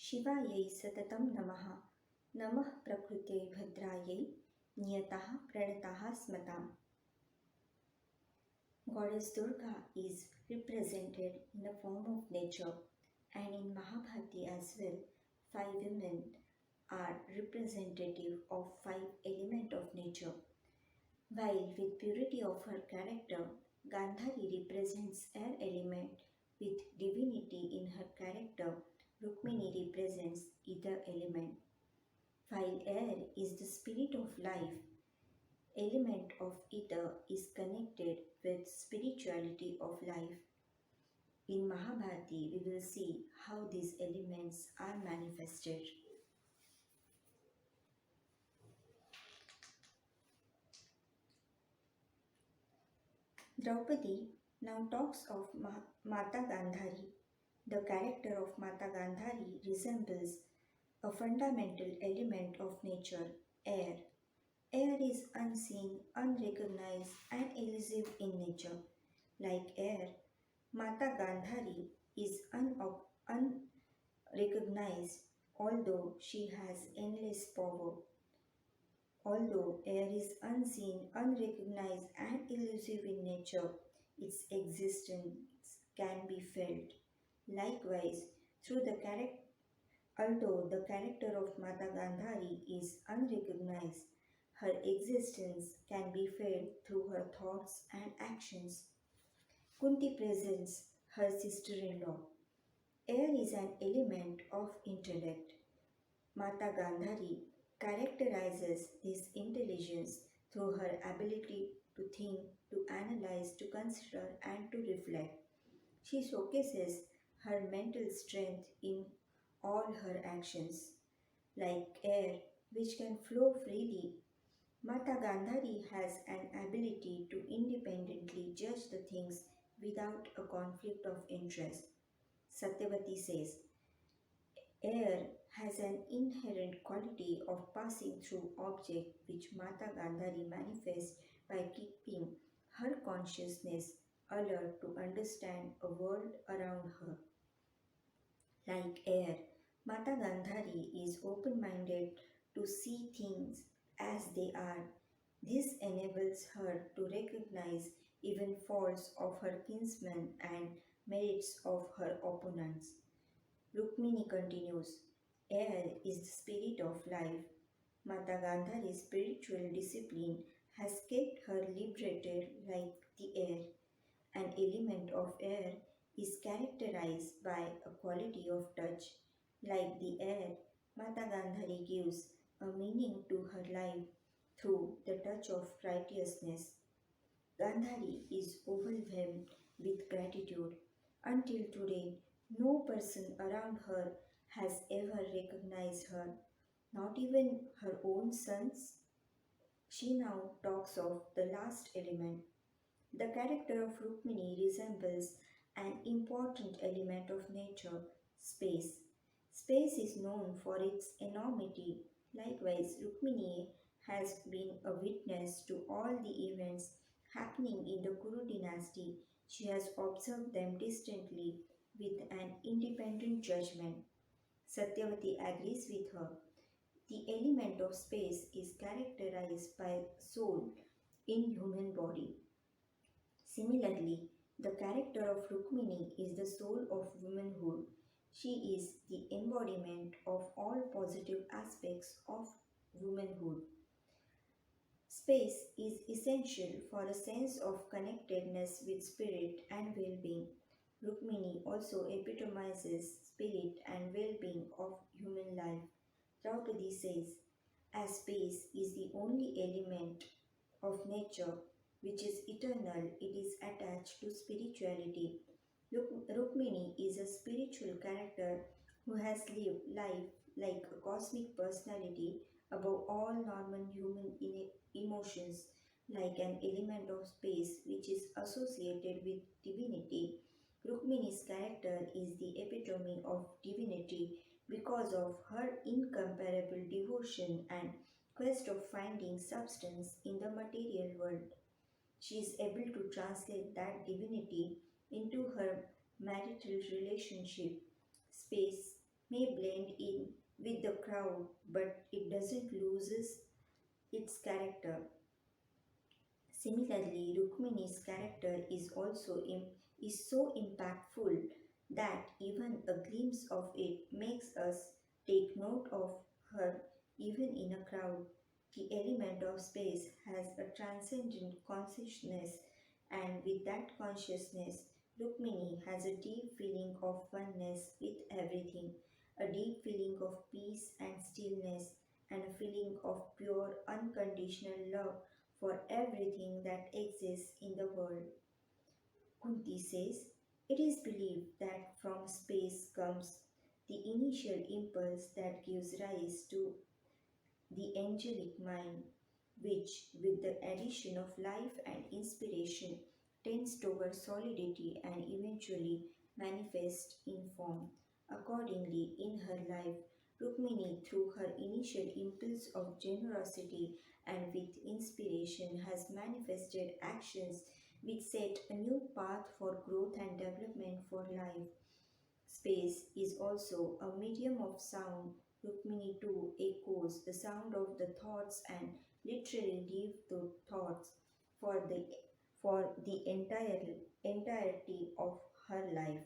शिवायै सततं नमः नमः प्रकृते भद्रायै नियतः प्रणतः स्मताम्. Goddess Durga is represented in the form of nature, and in Mahabharati as well, five women are representative of five elements of nature. While with purity of her character, Gandhari represents air element, with divinity in her character, Rukmini represents ether element. While air is the spirit of life, element of ether is connected with spirituality of life. In Mahabharati, we will see how these elements are manifested. Draupadi now talks of Mata Gandhari. The character of Mata Gandhari resembles a fundamental element of nature, air. Air is unseen, unrecognized, and elusive in nature. Like air, Mata Gandhari is unrecognized, although she has endless power. Although air is unseen, unrecognized, and elusive in nature, its existence can be felt. Likewise, through the character, although the character of Mata Gandhari is unrecognized, her existence can be felt through her thoughts and actions. Kunti presents her sister-in-law. Air is an element of intellect. Mata Gandhari characterizes this intelligence through her ability to think, to analyze, to consider, and to reflect. She showcases her mental strength in all her actions. Like air, which can flow freely, Mata Gandhari has an ability to independently judge the things without a conflict of interest. Satyavati says, air has an inherent quality of passing through object which Mata Gandhari manifests by keeping her consciousness alert to understand a world around her. Like air, Mata Gandhari is open minded to see things as they are. This enables her to recognize even faults of her kinsmen and merits of her opponents. Rukmini continues, air is the spirit of life. Mata Gandhari's spiritual discipline has kept her liberated like the air. An element of air is characterized by a quality of touch. Like the air, Mata Gandhari gives a meaning to her life through the touch of righteousness. Gandhari is overwhelmed with gratitude. Until today, no person around her has ever recognized her, not even her own sons. She now talks of the last element. The character of Rukmini resembles an important element of nature, space. Space is known for its enormity. Likewise, Rukmini has been a witness to all the events happening in the Kuru dynasty. She has observed them distantly with an independent judgment. Satyavati agrees with her. The element of space is characterized by soul in human body. Similarly, the character of Rukmini is the soul of womanhood. She is the embodiment of all positive aspects of womanhood. Space is essential for a sense of connectedness with spirit and well being. Rukmini also epitomizes spirit and well being of human life. Draupadi says, as space is the only element of nature which is eternal, it is attached to spirituality. Rukmini is a spiritual character who has lived life like a cosmic personality above all normal human emotions, like an element of space which is associated with divinity. Rukmini's character is the epitome of divinity because of her incomparable devotion and quest of finding substance in the material world. She is able to translate that divinity into her marital relationship. Space may blend in with the crowd, but it doesn't loses its character. Similarly, Rukmini's character is so impactful that even a glimpse of it makes us take note of her even in a crowd. The element of space has a transcendent consciousness, and with that consciousness, Rukmini has a deep feeling of oneness with everything, a deep feeling of peace and stillness, and a feeling of pure unconditional love for everything that exists in the world. Kunti says, it is believed that from space comes the initial impulse that gives rise to the angelic mind, which, with the addition of life and inspiration, tends toward solidity and eventually manifests in form. Accordingly, in her life, Rukmini, through her initial impulse of generosity and with inspiration, has manifested actions which set a new path for growth and development for life. Space is also a medium of sound. Rukmini too echoes the sound of the thoughts and literally leaves the thoughts for the entirety of her life.